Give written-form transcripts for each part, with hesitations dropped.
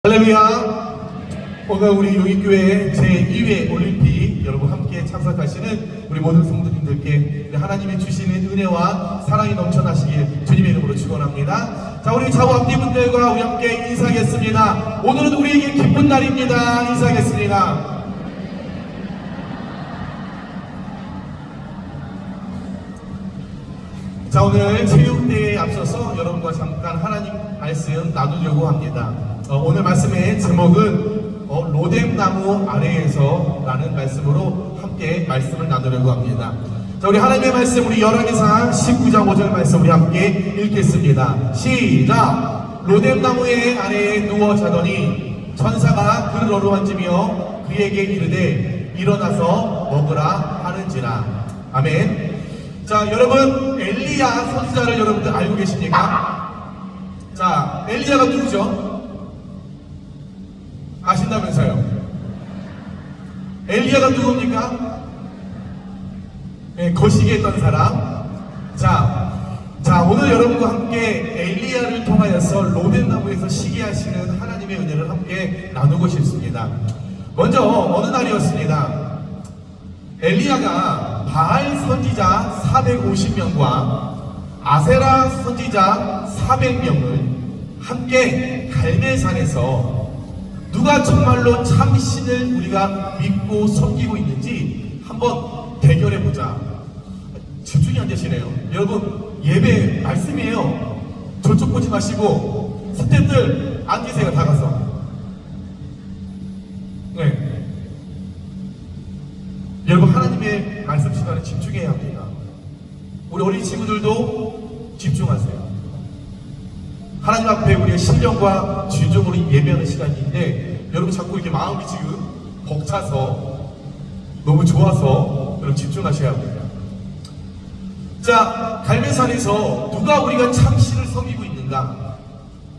할렐루야. 오늘 우리 용인교회 제2회 올림픽 여러분 함께 참석하시는 우리 모든 성도님들께 하나님이 주시는 은혜와 사랑이 넘쳐나시길 주님의 이름으로 축원합니다. 자, 우리 좌우 앞뒤분들과 우리 함께 인사하겠습니다. 오늘은 우리에게 기쁜 날입니다. 인사하겠습니다. 자, 오늘 체육대회에 앞서서 여러분과 잠깐 하나님 말씀 나누려고 합니다. 오늘 말씀의 제목은 로뎀나무 아래에서 라는 말씀으로 함께 말씀을 나누려고 합니다. 자, 우리 하나님의 말씀, 우리 열왕기상 19장 5절 말씀 우리 함께 읽겠습니다. 시작! 로뎀나무의 아래에 누워 자더니 천사가 그를 어루만지며 그에게 이르되 일어나서 먹으라 하는지라. 아멘. 자, 여러분 엘리야 선지자를 여러분들 알고 계십니까? 자, 엘리야가 누구죠? 아신다면서요? 엘리야가 누굽니까? 네, 거시기에 했던 사람. 자, 오늘 여러분과 함께 엘리야를 통하여서 로뎀나무에서 시기하시는 하나님의 은혜를 함께 나누고 싶습니다. 먼저 어느 날이었습니다. 엘리야가 바알 선지자 450명과 아세라 선지자 400명을 함께 갈멜산에서 누가 정말로 참신을 우리가 믿고 섬기고 있는지 한번 대결해보자. 집중이 안 되시네요. 여러분, 예배 말씀이에요. 저쪽 보지 마시고 스태프들 앉으세요. 다 가서. 네. 여러분, 하나님의 말씀 시간에 집중해야 합니다. 우리 어린 친구들도 집중하세요. 하나님 앞에 우리의 신령과 진정으로 예배하는 시간인데 여러분 자꾸 이렇게 마음이 지금 벅차서 너무 좋아서 여러분 집중하셔야 합니다. 자, 갈멜산에서 누가 우리가 참신을 섬기고 있는가?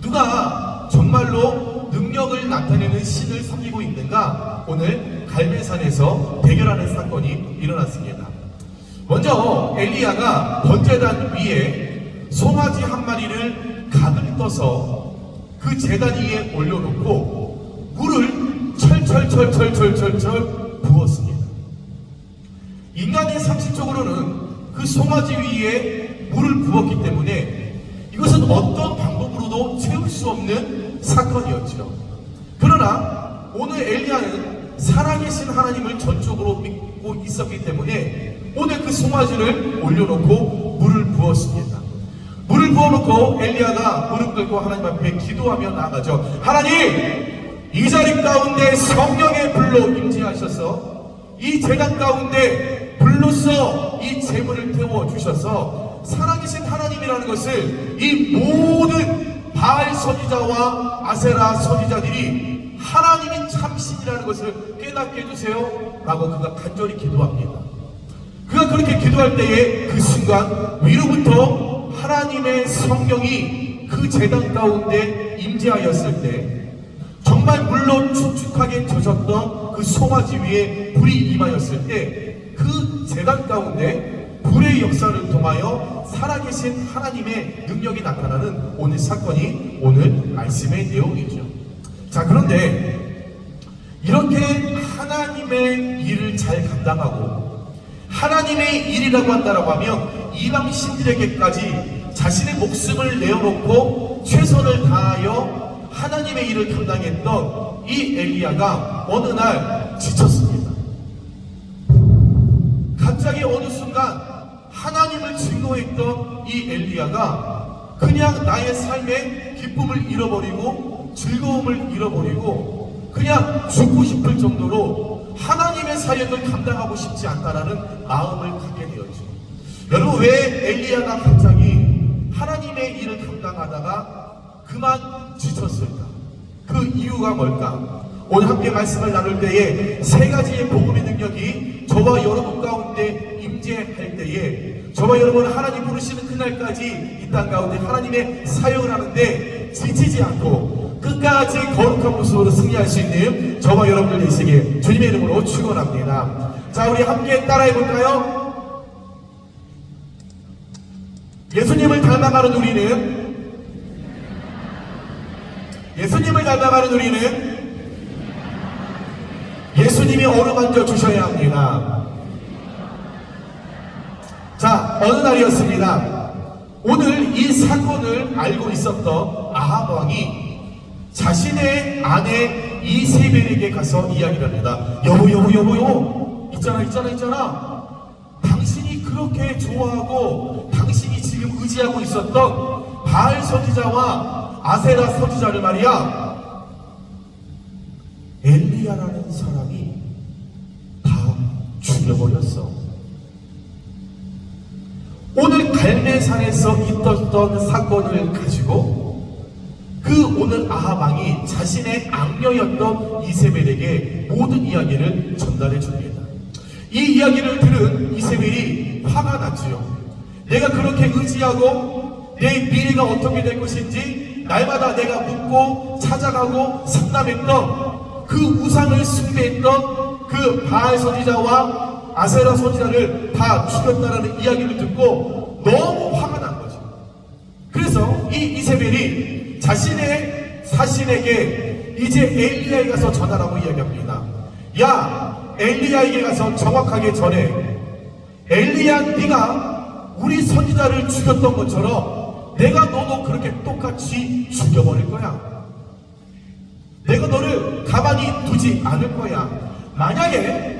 누가 정말로 능력을 나타내는 신을 섬기고 있는가? 오늘 갈멜산에서 대결하는 사건이 일어났습니다. 먼저 엘리야가 번제단 위에 송아지 한 마리를 가득 떠서 그 제단 위에 올려놓고 물을 철철 부었습니다. 인간의 상식적으로는 그 송아지 위에 물을 부었기 때문에 이것은 어떤 방법으로도 채울 수 없는 사건이었죠. 그러나 오늘 엘리야는 살아계신 하나님을 전적으로 믿고 있었기 때문에 오늘 그 송아지를 올려놓고 물을 부었습니다. 물을 부어놓고 엘리야가 무릎 꿇고 하나님 앞에 기도하며 나아가죠. 하나님, 이 자리 가운데 성령의 불로 임재하셔서 이 제단 가운데 불로써 이 제물을 태워주셔서 살아계신 하나님이라는 것을 이 모든 바알 선지자와 아세라 선지자들이 하나님이 참신이라는 것을 깨닫게 해주세요 라고 그가 간절히 기도합니다. 그가 그렇게 기도할 때에 그 순간 위로부터 하나님의 성령이 그 제단 가운데 임재하였을 때 정말 물로 축축하게 젖었던 그 송아지 위에 불이 임하였을 때 그 제단 가운데 불의 역사를 통하여 살아계신 하나님의 능력이 나타나는 오늘 사건이 오늘 말씀의 내용이죠. 자, 그런데 이렇게 하나님의 일을 잘 감당하고 하나님의 일이라고 한다라고 하면 이방 신들에게까지 자신의 목숨을 내어놓고 최선을 다하여 하나님의 일을 감당했던 이 엘리야가 어느 날 지쳤습니다. 갑자기 어느 순간 하나님을 증거했던 이 엘리야가 그냥 나의 삶의 기쁨을 잃어버리고 즐거움을 잃어버리고 그냥 죽고 싶을 정도로 하나님의 사역을 감당하고 싶지 않다라는 마음을 갖게 되었죠. 여러분, 왜 엘리야가 갑자기 하나님의 일을 감당하다가 그만 지쳤을까? 그 이유가 뭘까? 오늘 함께 말씀을 나눌 때에 세 가지의 복음의 능력이 저와 여러분 가운데 임재할 때에 저와 여러분 하나님 부르시는 그날까지 이 땅 가운데 하나님의 사역을 하는데 지치지 않고 끝까지 거룩한 모습으로 승리할 수 있는 저와 여러분들 되시길 주님의 이름으로 축원합니다. 자, 우리 함께 따라해 볼까요? 예수님을 닮아가는 우리는 예수님을 닮아가는 우리는 예수님이 어루만져 주셔야 합니다. 자, 어느 날이었습니다. 오늘 이 사건을 알고 있었던 아합 왕이 자신의 아내 이세벨에게 가서 이야기를 합니다. 여보 있잖아 당신이 그렇게 좋아하고 당신이 지금 의지하고 있었던 바알 선지자와 아세라 선지자를 말이야, 엘리야라는 사람이 다 죽여버렸어. 오늘 갈매산에서 있었던 사건을 가지고 그 오늘 아합 왕이 자신의 악녀였던 이세벨에게 모든 이야기를 전달해 줍니다. 이 이야기를 들은 이세벨이 화가 났지요. 내가 그렇게 의지하고 내 미래가 어떻게 될 것인지 날마다 내가 묻고 찾아가고 상담했던 그 우상을 숭배했던 그 바알 선지자와 아세라 선지자를 다 죽였다라는 이야기를 듣고 너무 화가 난 거죠. 그래서 이 이세벨이 자신의 사신에게 이제 엘리야에 가서 전하라고 이야기합니다. 야, 엘리야에게 가서 정확하게 전해. 엘리야, 네가 우리 선지자를 죽였던 것처럼 내가 너도 그렇게 똑같이 죽여버릴 거야. 내가 너를 가만히 두지 않을 거야. 만약에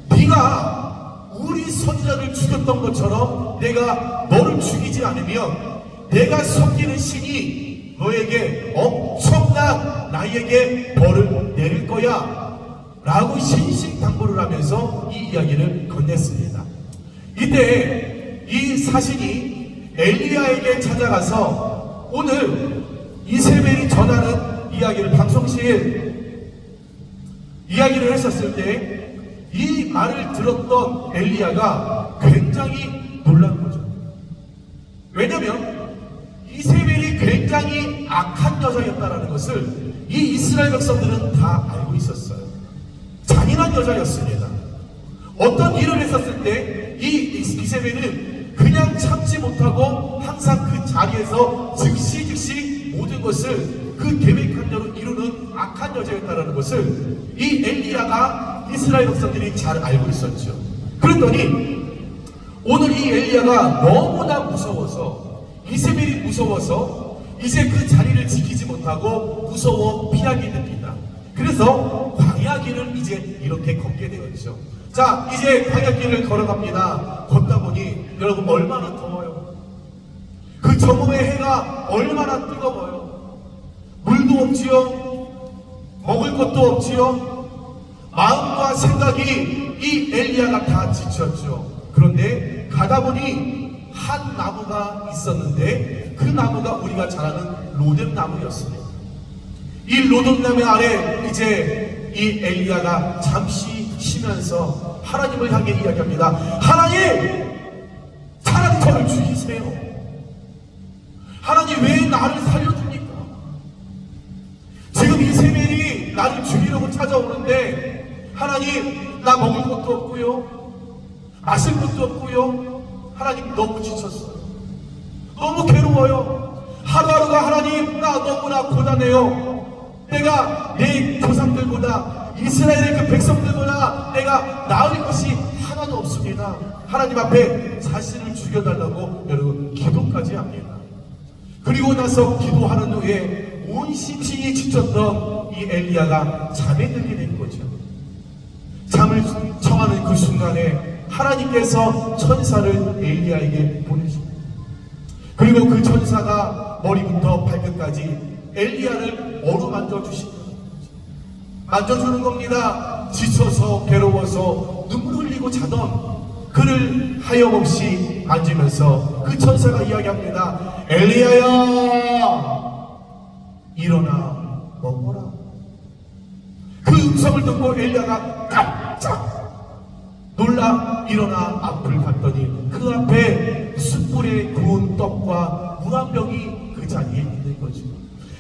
네가 우리 선지자를 죽였던 것처럼 내가 너를 죽이지 않으면 내가 섬기는 신이 너에게 엄청난 나에게 벌을 내릴 거야 라고 신신당부를 하면서 이 이야기를 건넸습니다. 이때 이 사신이 엘리야에게 찾아가서 오늘 이세벨이 전하는 이야기를 방송실 이야기를 했었을 때 이 말을 들었던 엘리야가 굉장히 놀란 거죠. 왜냐면 이세벨이 굉장히 악한 여자였다는 것을 이 이스라엘 백성들은 다 알고 있었어요. 잔인한 여자였습니다. 어떤 일을 했었을 때 이 이세벨은 그냥 참지 못하고 항상 그 자리에서 즉시 모든 것을 그 계획한 대로 이루는 악한 여자였다는 것을 이 엘리야가 이스라엘 백성들이 잘 알고 있었죠. 그랬더니 오늘 이 엘리야가 너무나 무서워서, 이세벨이 무서워서 이제 그 자리를 지키지 못하고 무서워 피하게 됩니다. 그래서 광야길을 이제 이렇게 걷게 되었죠. 자, 이제 광야길을 걸어갑니다. 걷다 보니 여러분 얼마나 더워요. 그 저물의 해가 얼마나 뜨거워요. 물도 없지요. 먹을 것도 없지요. 마음과 생각이 이 엘리야가 다 지쳤죠. 그런데 가다 보니 한 나무가 있었는데 그 나무가 우리가 잘 아는 로뎀나무였습니다. 이 로뎀나무 아래 이제 이 엘리야가 잠시 쉬면서 하나님을 향해 이야기합니다. 하나님! 차라리 저를 죽이세요. 하나님 왜 나를 살려줍니까? 지금 이세벨이 나를 죽이려고 찾아오는데 하나님, 나 먹을 것도 없고요, 마실 것도 없고요. 하나님 너무 지쳤어요. 너무 괴로워요. 하루하루가 하나님 나 너무나 고단해요. 내가 내 조상들보다 이스라엘의 그 백성들보다 내가 나을 것이 하나도 없습니다. 하나님 앞에 자신을 죽여달라고 여러분 기도까지 합니다. 그리고 나서 기도하는 후에 온 심신이 지쳤던 이 엘리야가 잠에 들게 된 거죠. 잠을 청하는 그 순간에 하나님께서 천사를 엘리야에게 보내십니다. 그리고 그 천사가 머리부터 발끝까지 엘리야를 어루만져 주십니다. 만져주는 겁니다. 지쳐서 괴로워서 눈물 흘리고 자던 그를 하염없이 만지면서 그 천사가 이야기합니다. 엘리야야, 일어나 먹어라. 그 음성을 듣고 엘리야가 깜짝 놀라 일어나 앞을 봤더니 그 앞에 숯불에 구운 떡과 물 한 병이 그 자리에 있는 거죠.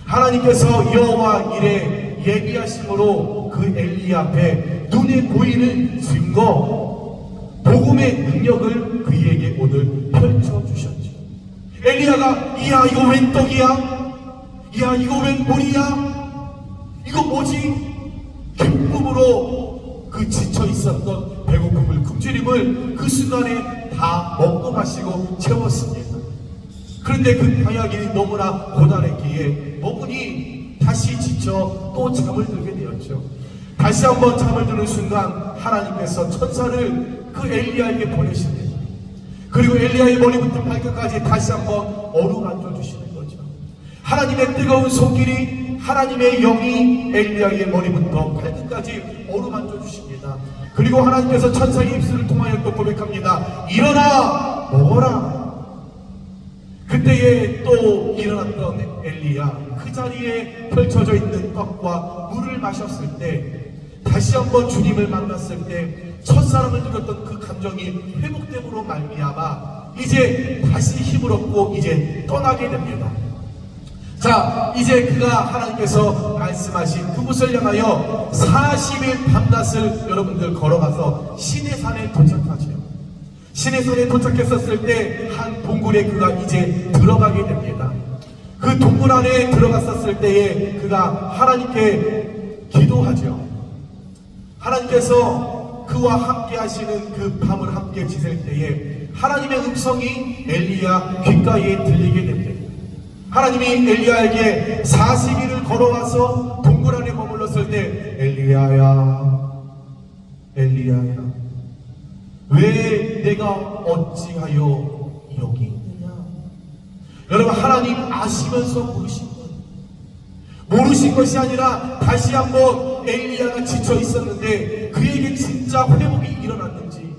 하나님께서 여호와 일에 예비하심으로 그 엘리야 앞에 눈에 보이는 증거, 복음의 능력을 그에게 오늘 펼쳐주셨죠. 엘리야가 이야 이거 웬 떡이야? 이야 이거 웬 물이야? 이거 뭐지? 기쁨으로 그 지쳐 있었던 배고픔을 굶주림을 그 순간에 다 먹고 마시고 채웠습니다. 그런데 그 광야길이 너무나 고단했기에 먹으니 다시 지쳐 또 잠을 들게 되었죠. 다시 한번 잠을 드는 순간 하나님께서 천사를 그 엘리야에게 보내십니다. 그리고 엘리야의 머리부터 발끝까지 다시 한번 어루만져 주시는 거죠. 하나님의 뜨거운 손길이, 하나님의 영이 엘리야의 머리부터 발끝까지 어루만져 주십니다. 그리고 하나님께서 천사의 입술을 통하여 또 고백합니다. 일어나 먹어라. 그때에 또 일어났던 엘리야, 그 자리에 펼쳐져 있는 떡과 물을 마셨을 때, 다시 한번 주님을 만났을 때 첫사랑을 느꼈던 그 감정이 회복됨으로 말미암아 이제 다시 힘을 얻고 이제 떠나게 됩니다. 자, 이제 그가 하나님께서 말씀하신 그곳을 향하여 40일 밤낮을 여러분들 걸어가서 시내산에 도착하죠. 시내산에 도착했었을 때 한 동굴에 그가 이제 들어가게 됩니다. 그 동굴 안에 들어갔었을 때에 그가 하나님께 기도하죠. 하나님께서 그와 함께 하시는 그 밤을 함께 지낼 때에 하나님의 음성이 엘리야 귓가에 들리게 됩니다. 하나님이 엘리야에게 40일을 걸어와서 동굴 안에 머물렀을 때 엘리야야, 엘리야야, 왜 내가 어찌하여 여기 있느냐? 여러분, 하나님 아시면서 모르신 것이 아니라 다시 한번 엘리야가 지쳐 있었는데 그에게 진짜 회복이 일어났는지,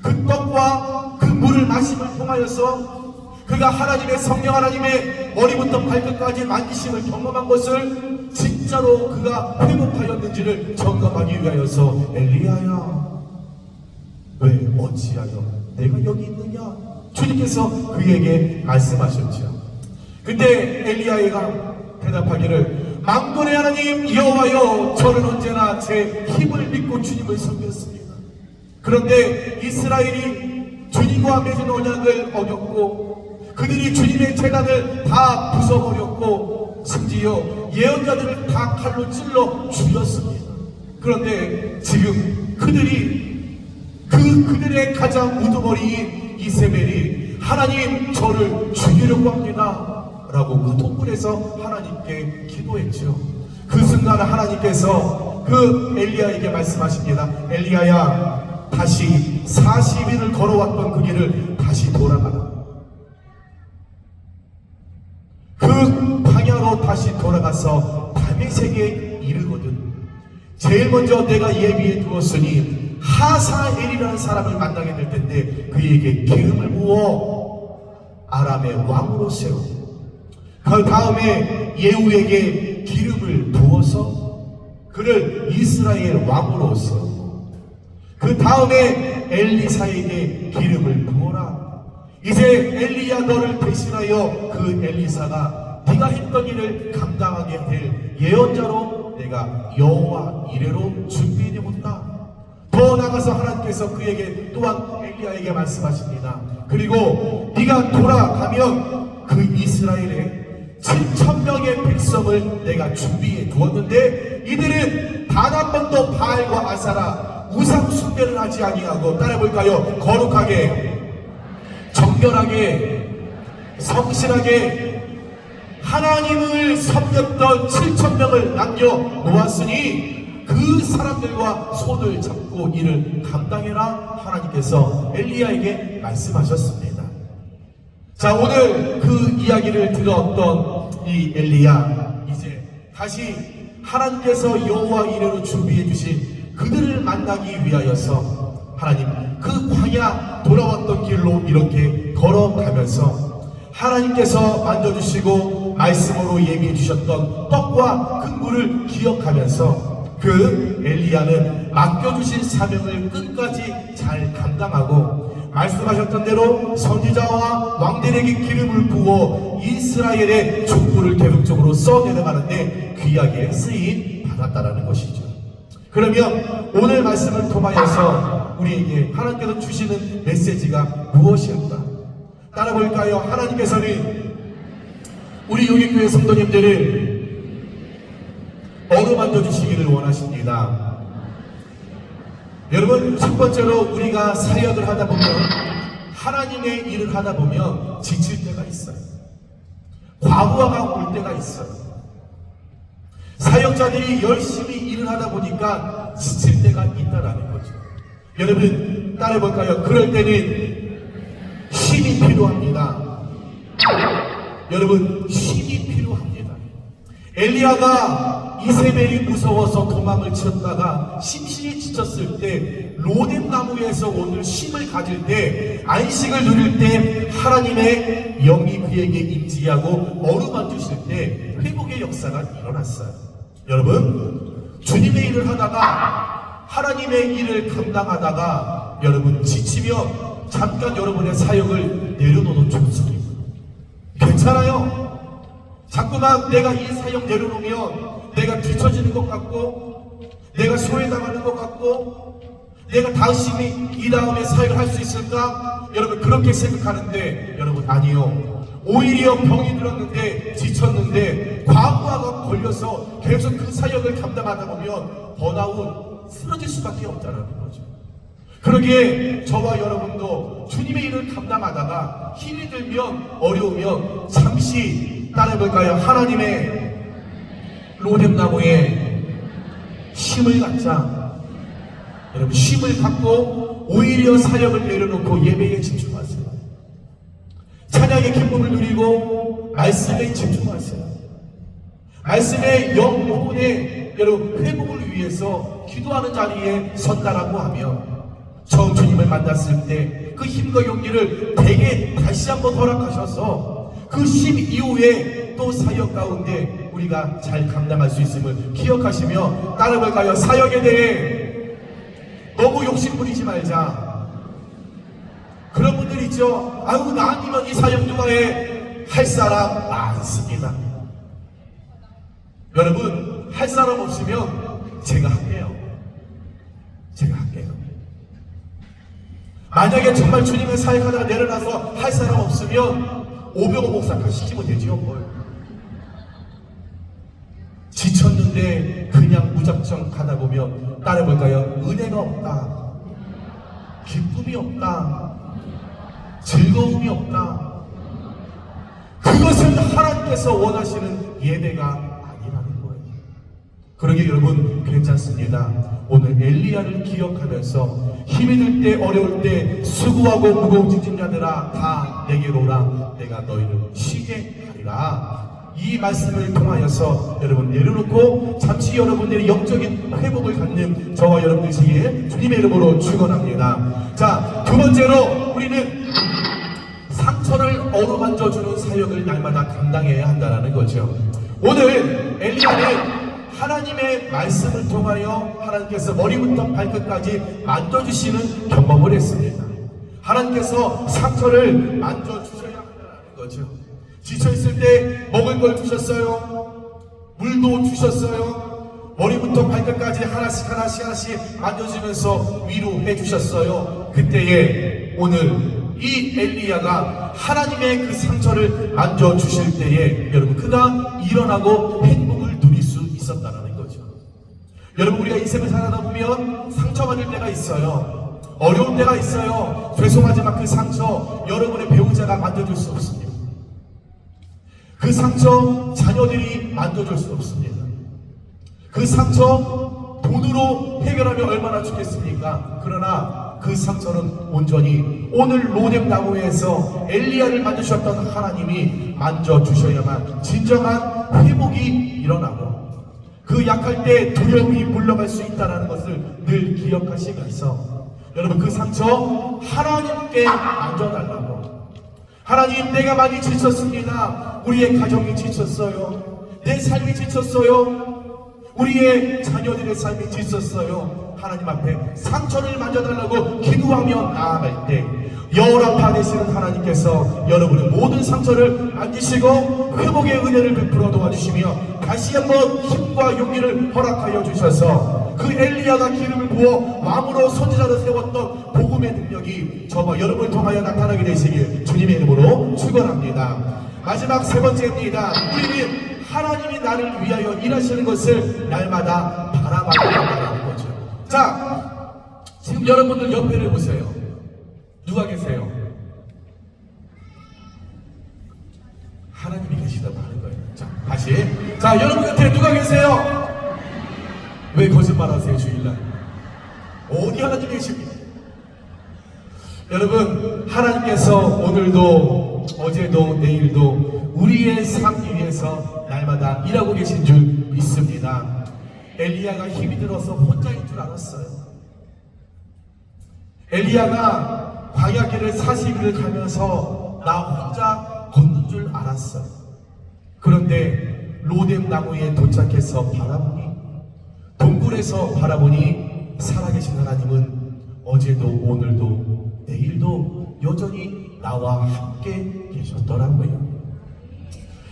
그 떡과 그 물을 마심을 통하여서 그가 하나님의 성령, 하나님의 머리부터 발끝까지 만지심을 경험한 것을 진짜로 그가 회복하였는지를 점검하기 위하여서 엘리야야, 왜 어찌하여 내가 여기 있느냐? 주님께서 그에게 말씀하셨죠. 근데 엘리야가 대답하기를, 만군의 하나님 여호와여, 저는 언제나 제 힘을 믿고 주님을 섬겼습니다. 그런데 이스라엘이 주님과 맺은 언약을 어겼고 그들이 주님의 제단을 다 부숴버렸고 심지어 예언자들을 다 칼로 찔러 죽였습니다. 그런데 지금 그들의 가장 우두머리인 이세벨이 하나님 저를 죽이려고 합니다 라고 그 동굴에서 하나님께 기도했죠. 그 순간 하나님께서 그 엘리야에게 말씀하십니다. 엘리야야, 다시 40일을 걸어왔던 그 길을 다시 돌아가라. 그 방향으로 다시 돌아가서 다메섹에 이르거든 제일 먼저 내가 예비해 두었으니 하사엘이라는 사람을 만나게 될 텐데 그에게 기름을 부어 아람의 왕으로 세워, 그 다음에 예후에게 기름을 부어서 그를 이스라엘 왕으로 세워, 그 다음에 엘리사에게 기름을 부어라. 이제 엘리야 너를 대신하여 그 엘리사가 네가 했던 일을 감당하게 될 예언자로 내가 여호와 이레로 준비해놓았다. 더 나가서 하나님께서 그에게 또한 엘리야에게 말씀하십니다. 그리고 네가 돌아가면 그 이스라엘의 7,000명의 백성을 내가 준비해 두었는데 이들은 단 한 번도 바알과 아사라 우상 숭배를 하지 아니하고, 따라해볼까요? 거룩하게, 정결하게, 성실하게 하나님을 섬겼던 7,000명을 남겨놓았으니 그 사람들과 손을 잡고 이를 감당해라. 하나님께서 엘리야에게 말씀하셨습니다. 자, 오늘 그 이야기를 들었던 이 엘리야, 이제 다시 하나님께서 여호와 이레로 준비해 주신 그들을 만나기 위하여서 하나님 그 광야 돌아왔던 길로 이렇게 걸어가면서 하나님께서 만져주시고 말씀으로 예비해 주셨던 떡과 그 물을 기억하면서 그 엘리야는 맡겨주신 사명을 끝까지 잘 감당하고 말씀하셨던 대로 선지자와 왕들에게 기름을 부어 이스라엘의 족보를 계속적으로 써내려가는데 귀하게 쓰임 받았다라는 것이죠. 그러면 오늘 말씀을 통하여서 우리에게 하나님께서 주시는 메시지가 무엇일까? 따라 볼까요? 하나님께서는 우리 용인교회 성도님들을 어루만져 주시기를 원하십니다. 여러분, 첫 번째로 우리가 사역을 하다 보면, 하나님의 일을 하다 보면 지칠 때가 있어요. 과부하가 올 때가 있어요. 사역자들이 열심히 일을 하다 보니까 지칠 때가 있다라는 거죠. 여러분, 따라해볼까요? 그럴 때는 힘이 필요합니다. 여러분, 힘이 필요합니다. 엘리야가 이세벨이 무서워서 도망을 치었다가 심신이 지쳤을 때, 로뎀 나무에서 오늘 힘을 가질 때, 안식을 누릴 때 하나님의 영이 그에게 임재하고 어루만지실 때 회복의 역사가 일어났어요. 여러분, 주님의 일을 하다가, 하나님의 일을 감당하다가 여러분 지치면 잠깐 여러분의 사역을 내려놓는 좋습니다. 괜찮아요. 자꾸만 내가 이 사역 내려놓으면 내가 뒤처지는 것 같고, 내가 소외당하는 것 같고, 내가 다시 이 다음에 사역을 할 수 있을까? 여러분, 그렇게 생각하는데, 여러분, 아니요. 오히려 병이 들었는데, 지쳤는데, 과부하가 걸려서 계속 그 사역을 감당하다 보면 번아웃, 쓰러질 수밖에 없다는 거죠. 그러기에 저와 여러분도 주님의 일을 감당하다가 힘이 들면, 어려우면 잠시 따라해볼까요? 하나님의 로뎀 나무에 힘을 갖자. 여러분, 힘을 갖고 오히려 사역을 내려놓고 예배에 집중하세요. 찬양의 기쁨을 누리고 말씀에 집중하세요. 말씀의 영혼의 여러분 회복을 위해서 기도하는 자리에 선다라고 하면, 처음 주님을 만났을 때 그 힘과 용기를 대개 다시 한번 허락하셔서 그 힘 이후에 또 사역 가운데 우리가 잘 감당할 수 있음을 기억하시며 따라볼까요? 사역에 대해 너무 욕심 부리지 말자. 그런 분들 있죠. 아유, 나 아니면 이 사역 누가 해? 할 사람 많습니다. 여러분, 할 사람 없으면 제가 할게요. 제가 할게요. 만약에 정말 주님의 사역하다가 내려놔서 할 사람 없으면 오병호 목사 시키면 되지요. 뭘. 지쳤는데 그냥 무작정 가다 보면 따라볼까요? 은혜가 없다, 기쁨이 없다, 즐거움이 없다. 그것은 하나님께서 원하시는 예배가 아니라는 거예요. 그러기에 여러분, 괜찮습니다. 오늘 엘리야를 기억하면서 힘이 들 때, 어려울 때 수고하고 무거운 짐진자들아 다 내게로 오라. 내가 너희를 쉬게 하리라. 이 말씀을 통하여서 여러분 내려놓고 잠시 여러분들의 영적인 회복을 갖는 저와 여러분들 시기에 주님의 이름으로 축원합니다. 자, 두 번째로 우리는 상처를 어루만져주는 사역을 날마다 감당해야 한다는 거죠. 오늘 엘리야는 하나님의 말씀을 통하여 하나님께서 머리부터 발끝까지 만져주시는 경험을 했습니다. 하나님께서 상처를 만져주셔야 한다는 거죠. 지쳐있을 때 먹을 걸 주셨어요. 물도 주셨어요. 머리부터 발끝까지 하나씩 만져주면서 위로해 주셨어요. 그때에 오늘 이 엘리야가 하나님의 그 상처를 만져주실 때에 여러분 그가 일어나고 행복을 누릴 수 있었다는 거죠. 여러분, 우리가 인생을 살아다 보면 상처받을 때가 있어요. 어려운 때가 있어요. 죄송하지만 그 상처 여러분의 배우자가 만져줄 수 없습니다. 그 상처 자녀들이 만져줄 수 없습니다. 그 상처 돈으로 해결하면 얼마나 좋겠습니까? 그러나 그 상처는 온전히 오늘 로뎀 나무에서 엘리야를 만드셨던 하나님이 만져주셔야만 진정한 회복이 일어나고 그 약할 때 두려움이 물러갈 수 있다는 것을 늘 기억하시면서 여러분 그 상처 하나님께 만져달라고. 하나님, 내가 많이 지쳤습니다. 우리의 가정이 지쳤어요. 내 삶이 지쳤어요. 우리의 자녀들의 삶이 지쳤어요. 하나님 앞에 상처를 만져달라고 기도하며 나아갈 때 여호라파 되시는 하나님께서 여러분의 모든 상처를 만지시고 회복의 은혜를 베풀어 도와주시며 다시 한번 힘과 용기를 허락하여 주셔서 그 엘리야가 기름을 부어 왕으로 선지자로 세웠던 복음의 능력이 저와 여러분을 통하여 나타나게 되시길 주님의 이름으로 축원합니다. 마지막 세 번째입니다. 우리는 하나님이 나를 위하여 일하시는 것을 날마다 바라봐야 한다는 거죠. 자, 지금 여러분들 옆에를 보세요. 누가 계세요? 하나님이 계시다고 하는 거예요. 자, 다시. 자, 여러분 곁에 누가 계세요? 왜 거짓말하세요, 주일날? 어디 하나님이 계십니까? 여러분, 하나님께서 오늘도 어제도 내일도 우리의 삶 위해서 날마다 일하고 계신 줄 믿습니다. 엘리야가 힘이 들어서 혼자인 줄 알았어요. 엘리야가 광야길을 40일을 가면서 나 혼자 걷는 줄 알았어요. 그런데 로뎀 나무에 도착해서 바라보니, 동굴에서 바라보니 살아계신 하나님은 어제도 오늘도 내일도 여전히 나와 함께 계셨더라고요.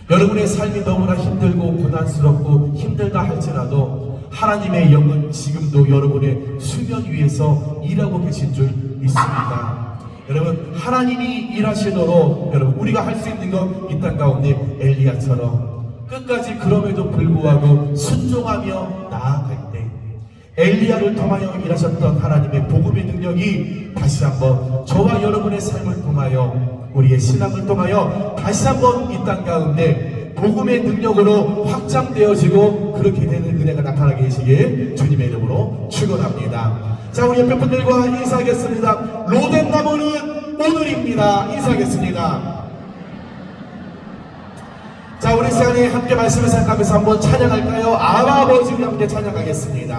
여러분의 삶이 너무나 힘들고 고난스럽고 힘들다 할지라도 하나님의 영은 지금도 여러분의 수면 위에서 일하고 계신 줄 믿습니다. 여러분, 하나님이 일하시도록 여러분 우리가 할 수 있는 것 이 땅 가운데 엘리야처럼 끝까지 그럼에도 불구하고 순종하며 나아갈 때 엘리야를 통하여 일하셨던 하나님의 복음의 능력이 다시 한번 저와 여러분의 삶을 통하여 우리의 신앙을 통하여 다시 한번 이 땅 가운데 복음의 능력으로 확장되어지고 그렇게 되는 은혜가 나타나게 되시길 주님의 이름으로 축원합니다. 자, 우리 옆에 분들과 인사하겠습니다. 로뎀 나무는 오늘입니다. 인사하겠습니다. 자, 우리 시간에 함께 말씀을 생각하면서 한번 찬양할까요? 아버지와 함께 찬양하겠습니다.